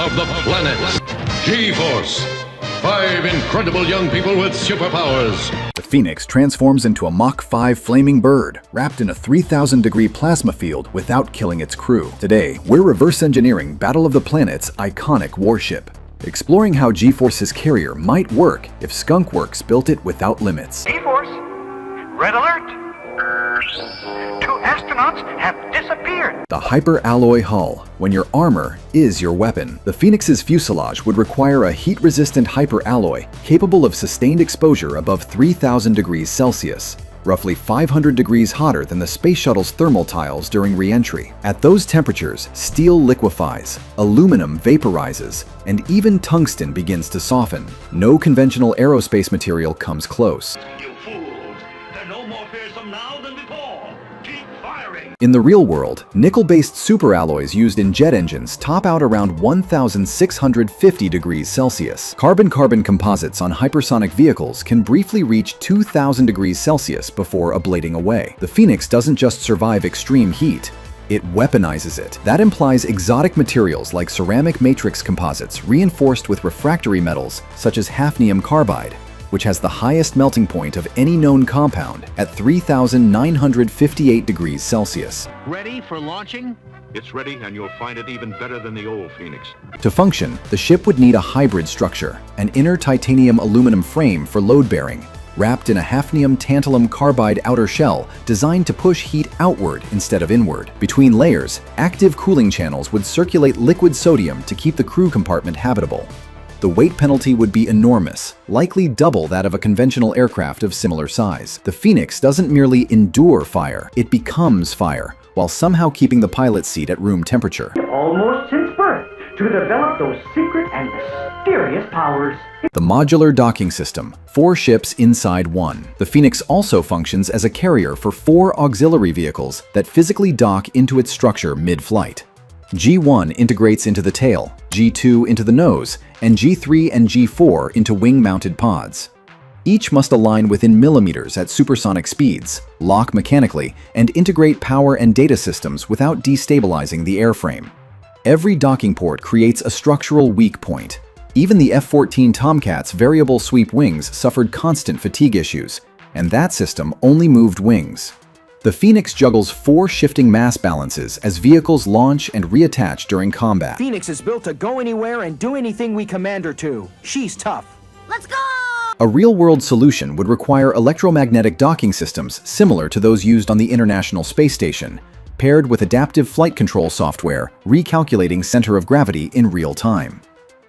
of the planets. G-Force. 5 incredible young people with superpowers. The Phoenix transforms into a Mach 5 flaming bird, wrapped in a 3,000-degree plasma field without killing its crew. Today, we're reverse engineering Battle of the Planets' iconic warship, exploring how G-Force's carrier might work if Skunk Works built it without limits. G-Force, red alert! 2 astronauts have disappeared. The hyper-alloy hull, when your armor is your weapon. The Phoenix's fuselage would require a heat-resistant hyper-alloy capable of sustained exposure above 3,000 degrees Celsius, roughly 500 degrees hotter than the space shuttle's thermal tiles during re-entry. At those temperatures, steel liquefies, aluminum vaporizes, and even tungsten begins to soften. No conventional aerospace material comes close. You fools! They're no more fearsome now than before. Keep firing! In the real world, nickel-based superalloys used in jet engines top out around 1,650 degrees Celsius. Carbon-carbon composites on hypersonic vehicles can briefly reach 2,000 degrees Celsius before ablating away. The Phoenix doesn't just survive extreme heat, it weaponizes it. That implies exotic materials like ceramic matrix composites reinforced with refractory metals such as hafnium carbide, which has the highest melting point of any known compound at 3,958 degrees Celsius. Ready for launching? It's ready, and you'll find it even better than the old Phoenix. To function, the ship would need a hybrid structure, an inner titanium aluminum frame for load bearing, wrapped in a hafnium tantalum carbide outer shell designed to push heat outward instead of inward. Between layers, active cooling channels would circulate liquid sodium to keep the crew compartment habitable. The weight penalty would be enormous, likely double that of a conventional aircraft of similar size. The Phoenix doesn't merely endure fire, it becomes fire, while somehow keeping the pilot's seat at room temperature. Almost since birth, to develop those secret and mysterious powers. The modular docking system, 4 ships inside one. The Phoenix also functions as a carrier for 4 auxiliary vehicles that physically dock into its structure mid-flight. G1 integrates into the tail, G2 into the nose, and G3 and G4 into wing-mounted pods. Each must align within millimeters at supersonic speeds, lock mechanically, and integrate power and data systems without destabilizing the airframe. Every docking port creates a structural weak point. Even the F-14 Tomcat's variable sweep wings suffered constant fatigue issues, and that system only moved wings. The Phoenix juggles 4 shifting mass balances as vehicles launch and reattach during combat. Phoenix is built to go anywhere and do anything we command her to. She's tough. Let's go! A real-world solution would require electromagnetic docking systems similar to those used on the International Space Station, paired with adaptive flight control software, recalculating center of gravity in real time.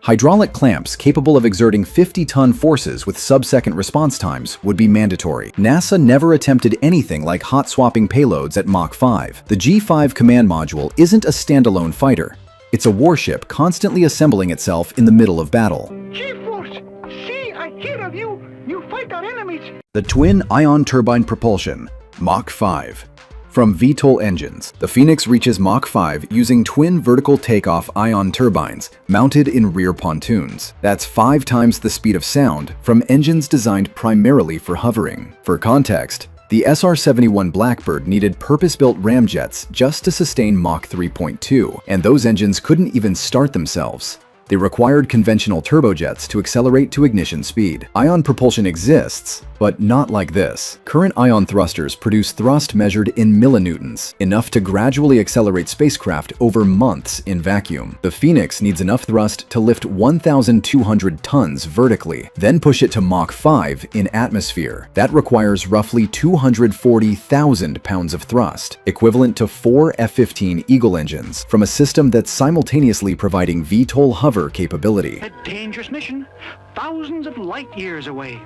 Hydraulic clamps capable of exerting 50-ton forces with sub-second response times would be mandatory. NASA never attempted anything like hot-swapping payloads at Mach 5. The G5 command module isn't a standalone fighter. It's a warship constantly assembling itself in the middle of battle. G-Force, see, I hear of you. You fight our enemies. The twin ion turbine propulsion, Mach 5. From VTOL engines, the Phoenix reaches Mach 5 using twin vertical takeoff ion turbines mounted in rear pontoons. That's 5 times the speed of sound from engines designed primarily for hovering. For context, the SR-71 Blackbird needed purpose-built ramjets just to sustain Mach 3.2, and those engines couldn't even start themselves. They required conventional turbojets to accelerate to ignition speed. Ion propulsion exists, but not like this. Current ion thrusters produce thrust measured in millinewtons, enough to gradually accelerate spacecraft over months in vacuum. The Phoenix needs enough thrust to lift 1,200 tons vertically, then push it to Mach 5 in atmosphere. That requires roughly 240,000 pounds of thrust, equivalent to 4 F-15 Eagle engines, from a system that's simultaneously providing VTOL hover capability. A dangerous mission, thousands of light years away.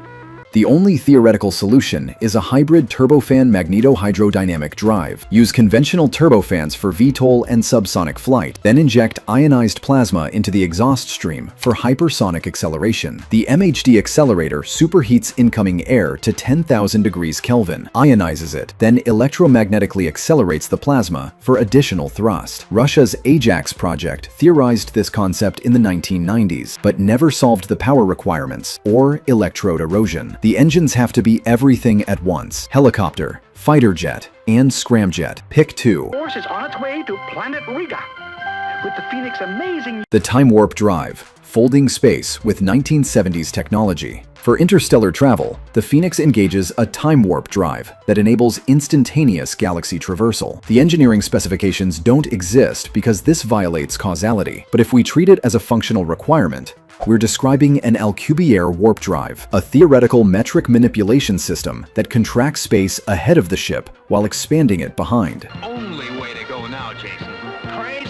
The only theoretical solution is a hybrid turbofan magneto-hydrodynamic drive. Use conventional turbofans for VTOL and subsonic flight, then inject ionized plasma into the exhaust stream for hypersonic acceleration. The MHD accelerator superheats incoming air to 10,000 degrees Kelvin, ionizes it, then electromagnetically accelerates the plasma for additional thrust. Russia's Ajax project theorized this concept in the 1990s, but never solved the power requirements or electrode erosion. The engines have to be everything at once: helicopter, fighter jet, and scramjet. Pick 2. Force is on its way to planet Riga. with the Phoenix amazing... The time warp drive, folding space with 1970s technology. For interstellar travel, the Phoenix engages a time warp drive that enables instantaneous galaxy traversal. The engineering specifications don't exist because this violates causality, but if we treat it as a functional requirement, we're describing an Alcubierre warp drive, a theoretical metric manipulation system that contracts space ahead of the ship while expanding it behind. Only way to go now, Jason. Crazy!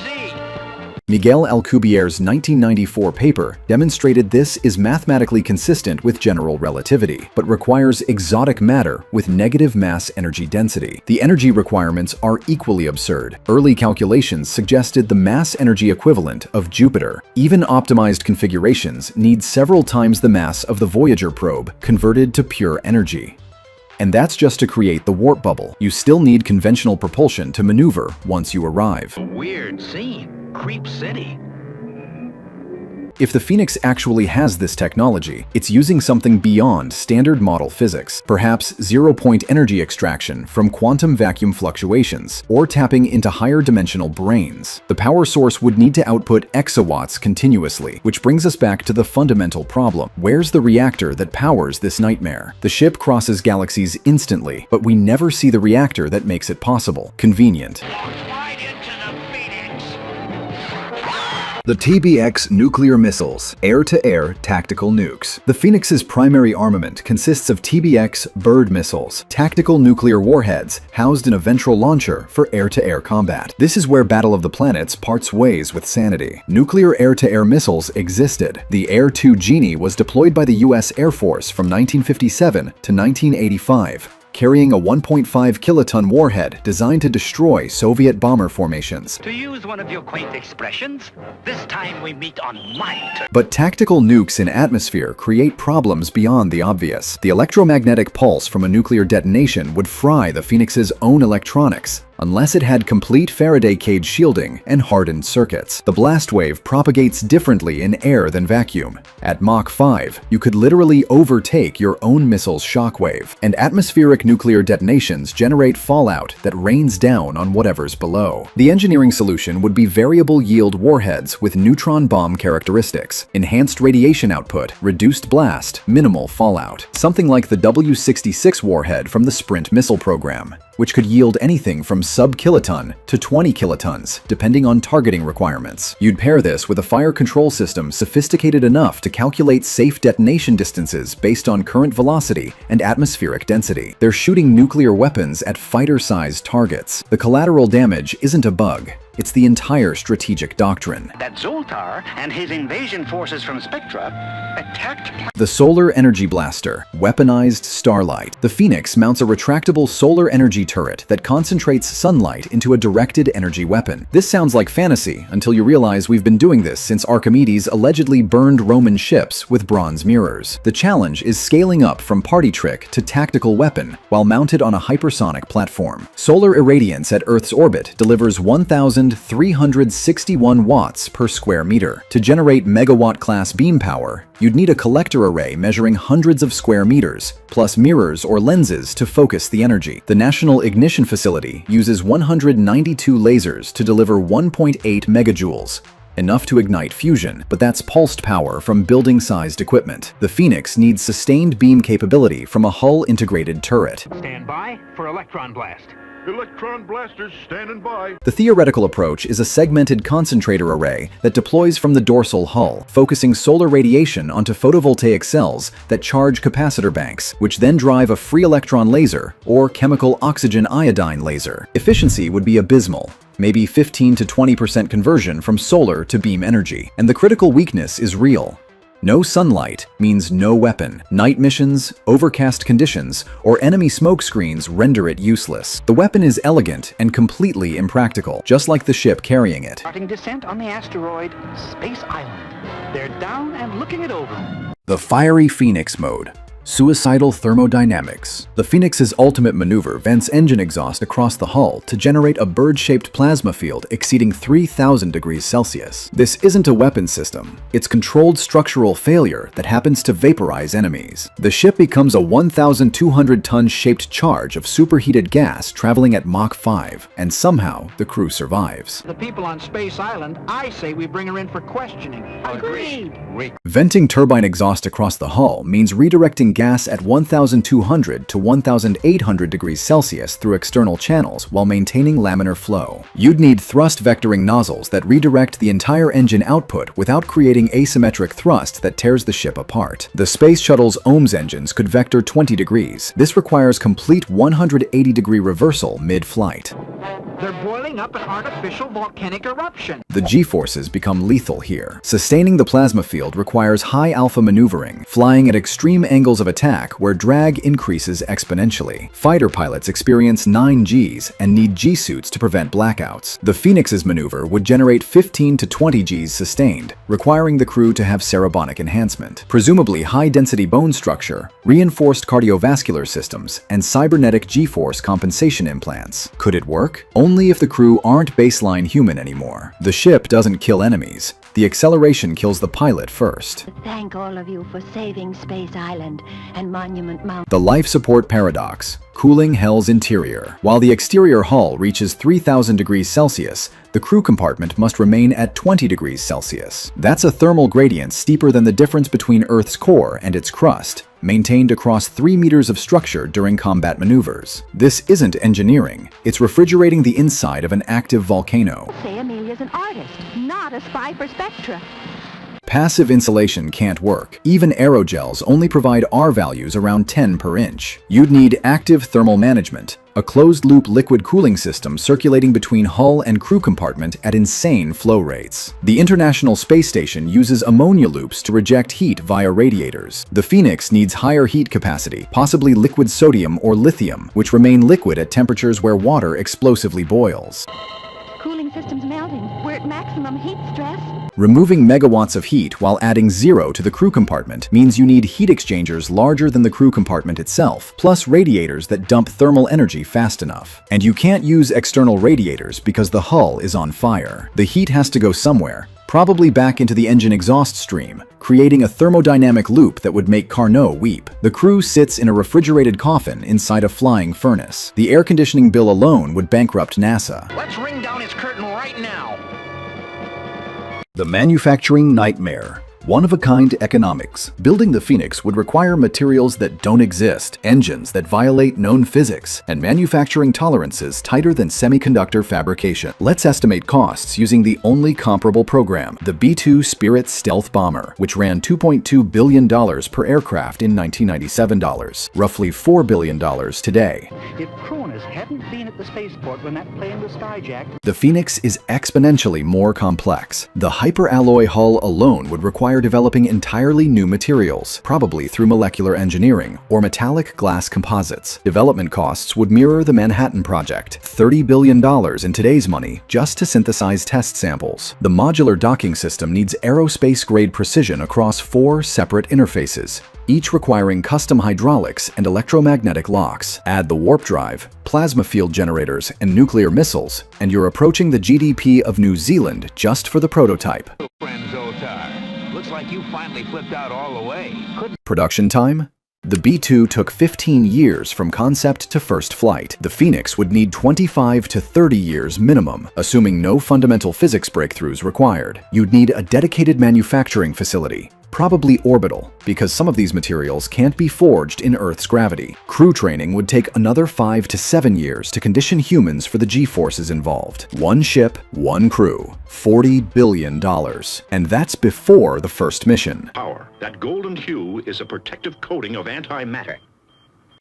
Miguel Alcubierre's 1994 paper demonstrated this is mathematically consistent with general relativity, but requires exotic matter with negative mass energy density. The energy requirements are equally absurd. Early calculations suggested the mass energy equivalent of Jupiter. Even optimized configurations need several times the mass of the Voyager probe converted to pure energy. And that's just to create the warp bubble. You still need conventional propulsion to maneuver once you arrive. Weird scene. Creep City. If the Phoenix actually has this technology, it's using something beyond standard model physics, perhaps zero-point energy extraction from quantum vacuum fluctuations, or tapping into higher dimensional brains. The power source would need to output exawatts continuously, which brings us back to the fundamental problem. Where's the reactor that powers this nightmare? The ship crosses galaxies instantly, but we never see the reactor that makes it possible. Convenient. The TBX nuclear missiles, air-to-air tactical nukes. The Phoenix's primary armament consists of TBX Bird missiles, tactical nuclear warheads housed in a ventral launcher for air-to-air combat. This is where Battle of the Planets parts ways with sanity. Nuclear air-to-air missiles existed. The Air 2 Genie was deployed by the US Air Force from 1957 to 1985. Carrying a 1.5 kiloton warhead designed to destroy Soviet bomber formations. To use one of your quaint expressions, this time we meet on my turn. But tactical nukes in atmosphere create problems beyond the obvious. The electromagnetic pulse from a nuclear detonation would fry the Phoenix's own electronics, unless it had complete Faraday cage shielding and hardened circuits. The blast wave propagates differently in air than vacuum. At Mach 5, you could literally overtake your own missile's shockwave, and atmospheric nuclear detonations generate fallout that rains down on whatever's below. The engineering solution would be variable yield warheads with neutron bomb characteristics, enhanced radiation output, reduced blast, minimal fallout. Something like the W-66 warhead from the Sprint missile program, which could yield anything from sub-kiloton to 20 kilotons, depending on targeting requirements. You'd pair this with a fire control system sophisticated enough to calculate safe detonation distances based on current velocity and atmospheric density. They're shooting nuclear weapons at fighter-sized targets. The collateral damage isn't a bug. It's the entire strategic doctrine. That Zoltar and his invasion forces from Spectra attacked... The Solar Energy Blaster, weaponized starlight. The Phoenix mounts a retractable solar energy turret that concentrates sunlight into a directed energy weapon. This sounds like fantasy until you realize we've been doing this since Archimedes allegedly burned Roman ships with bronze mirrors. The challenge is scaling up from party trick to tactical weapon while mounted on a hypersonic platform. Solar irradiance at Earth's orbit delivers 1,361 watts per square meter. To generate megawatt-class beam power, you'd need a collector array measuring hundreds of square meters, plus mirrors or lenses to focus the energy. The National Ignition Facility uses 192 lasers to deliver 1.8 megajoules, enough to ignite fusion, but that's pulsed power from building-sized equipment. The Phoenix needs sustained beam capability from a hull-integrated turret. Stand by for electron blast. Electron blasters standing by. The theoretical approach is a segmented concentrator array that deploys from the dorsal hull, focusing solar radiation onto photovoltaic cells that charge capacitor banks, which then drive a free electron laser or chemical oxygen iodine laser. Efficiency would be abysmal, maybe 15 to 20% conversion from solar to beam energy. And the critical weakness is real. No sunlight means no weapon. Night missions, overcast conditions, or enemy smoke screens render it useless. The weapon is elegant and completely impractical, just like the ship carrying it. Starting descent on the asteroid Space Island. They're down and looking it over. The Fiery Phoenix mode. Suicidal thermodynamics. The Phoenix's ultimate maneuver vents engine exhaust across the hull to generate a bird-shaped plasma field exceeding 3,000 degrees Celsius. This isn't a weapon system. It's controlled structural failure that happens to vaporize enemies. The ship becomes a 1,200-ton shaped charge of superheated gas traveling at Mach 5, and somehow the crew survives. The people on Space Island, I say we bring her in for questioning. Agreed. Venting turbine exhaust across the hull means redirecting gas at 1,200 to 1,800 degrees Celsius through external channels while maintaining laminar flow. You'd need thrust vectoring nozzles that redirect the entire engine output without creating asymmetric thrust that tears the ship apart. The Space Shuttle's OMS engines could vector 20 degrees. This requires complete 180-degree reversal mid-flight. They're boiling up an artificial volcanic eruption. The G-forces become lethal here. Sustaining the plasma field requires high alpha maneuvering, flying at extreme angles of attack where drag increases exponentially. Fighter pilots experience 9 Gs and need G-suits to prevent blackouts. The Phoenix's maneuver would generate 15 to 20 Gs sustained, requiring the crew to have cerebonic enhancement. Presumably high-density bone structure, reinforced cardiovascular systems, and cybernetic G-force compensation implants. Could it work? Only if the crew aren't baseline human anymore. The ship doesn't kill enemies. The acceleration kills the pilot first. Thank all of you for saving Space Island and Monument Mountain. The life support paradox, cooling hell's interior. While the exterior hull reaches 3,000 degrees Celsius, the crew compartment must remain at 20 degrees Celsius. That's a thermal gradient steeper than the difference between Earth's core and its crust, maintained across 3 meters of structure during combat maneuvers. This isn't engineering. It's refrigerating the inside of an active volcano. Say Amelia's an artist, not a spy for Spectra. Passive insulation can't work. Even aerogels only provide R values around 10 per inch. You'd need active thermal management, a closed-loop liquid cooling system circulating between hull and crew compartment at insane flow rates. The International Space Station uses ammonia loops to reject heat via radiators. The Phoenix needs higher heat capacity, possibly liquid sodium or lithium, which remain liquid at temperatures where water explosively boils. Cooling system's melting. We're at maximum heat stress. Removing megawatts of heat while adding 0 to the crew compartment means you need heat exchangers larger than the crew compartment itself, plus radiators that dump thermal energy fast enough. And you can't use external radiators because the hull is on fire. The heat has to go somewhere, probably back into the engine exhaust stream, creating a thermodynamic loop that would make Carnot weep. The crew sits in a refrigerated coffin inside a flying furnace. The air conditioning bill alone would bankrupt NASA. Let's ring down his curtain right now. The manufacturing nightmare. One-of-a-kind economics. Building the Phoenix would require materials that don't exist, engines that violate known physics, and manufacturing tolerances tighter than semiconductor fabrication. Let's estimate costs using the only comparable program, the B-2 Spirit stealth bomber, which ran $2.2 billion per aircraft in 1997 dollars, roughly $4 billion today. If Cronus hadn't been at the spaceport when that plane was skyjacked, The Phoenix is exponentially more complex. The hyperalloy hull alone would require developing entirely new materials, probably through molecular engineering or metallic glass composites. Development costs would mirror the Manhattan Project, $30 billion in today's money just to synthesize test samples. The modular docking system needs aerospace-grade precision across 4 separate interfaces, each requiring custom hydraulics and electromagnetic locks. Add the warp drive, plasma field generators, and nuclear missiles, and you're approaching the GDP of New Zealand just for the prototype. Friend Zotar. Looks like you finally flipped out all the way. Production time? The B-2 took 15 years from concept to first flight. The Phoenix would need 25 to 30 years minimum, assuming no fundamental physics breakthroughs required. You'd need a dedicated manufacturing facility, probably orbital, because some of these materials can't be forged in Earth's gravity. Crew training would take another 5 to 7 years to condition humans for the G-forces involved. One ship, one crew, $40 billion. And that's before the first mission. Power. That golden hue is a protective coating of antimatter.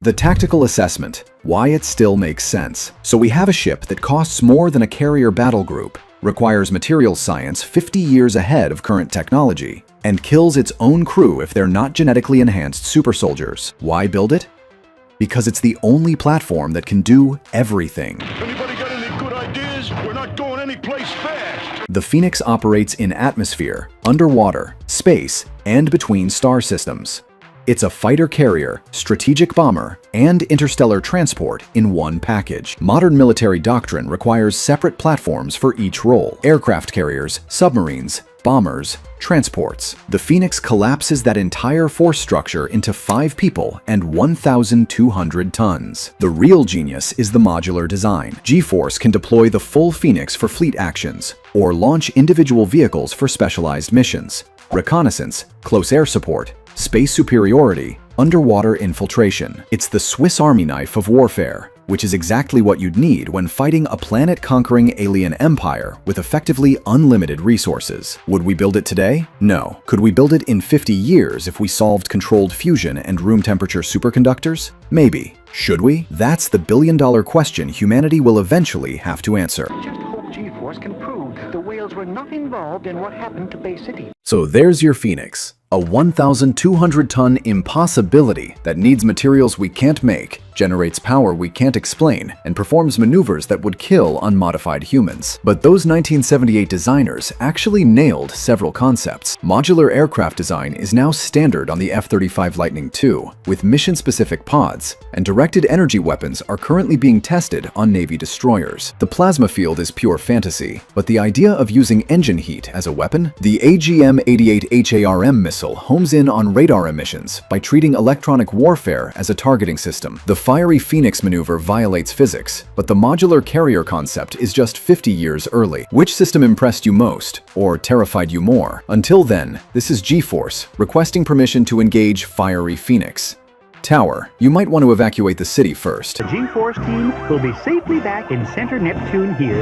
The tactical assessment, why it still makes sense. So we have a ship that costs more than a carrier battle group, requires materials science 50 years ahead of current technology, and kills its own crew if they're not genetically enhanced super soldiers. Why build it? Because it's the only platform that can do everything. Anybody got any good ideas? We're not going anyplace fast. The Phoenix operates in atmosphere, underwater, space, and between star systems. It's a fighter carrier, strategic bomber, and interstellar transport in one package. Modern military doctrine requires separate platforms for each role: aircraft carriers, submarines, bombers, transports. The Phoenix collapses that entire force structure into 5 people and 1,200 tons. The real genius is the modular design. G-Force can deploy the full Phoenix for fleet actions, or launch individual vehicles for specialized missions: reconnaissance, close air support, space superiority, underwater infiltration. It's the Swiss Army knife of warfare, which is exactly what you'd need when fighting a planet-conquering alien empire with effectively unlimited resources. Would we build it today? No. Could we build it in 50 years if we solved controlled fusion and room temperature superconductors? Maybe. Should we? That's the billion-dollar question humanity will eventually have to answer. Just hope G-Force can prove the whales were not involved in what happened to Bay City. So there's your Phoenix, a 1,200-ton impossibility that needs materials we can't make, generates power we can't explain, and performs maneuvers that would kill unmodified humans. But those 1978 designers actually nailed several concepts. Modular aircraft design is now standard on the F-35 Lightning II, with mission-specific pods, and directed energy weapons are currently being tested on Navy destroyers. The plasma field is pure fantasy, but the idea of using engine heat as a weapon? The AGM-88 HARM missile homes in on radar emissions by treating electronic warfare as a targeting system. The fiery Phoenix maneuver violates physics, but the modular carrier concept is just 50 years early. Which system impressed you most, or terrified you more? Until then, this is G-Force, requesting permission to engage fiery Phoenix. Tower, you might want to evacuate the city first. The G-Force team will be safely back in Center Neptune here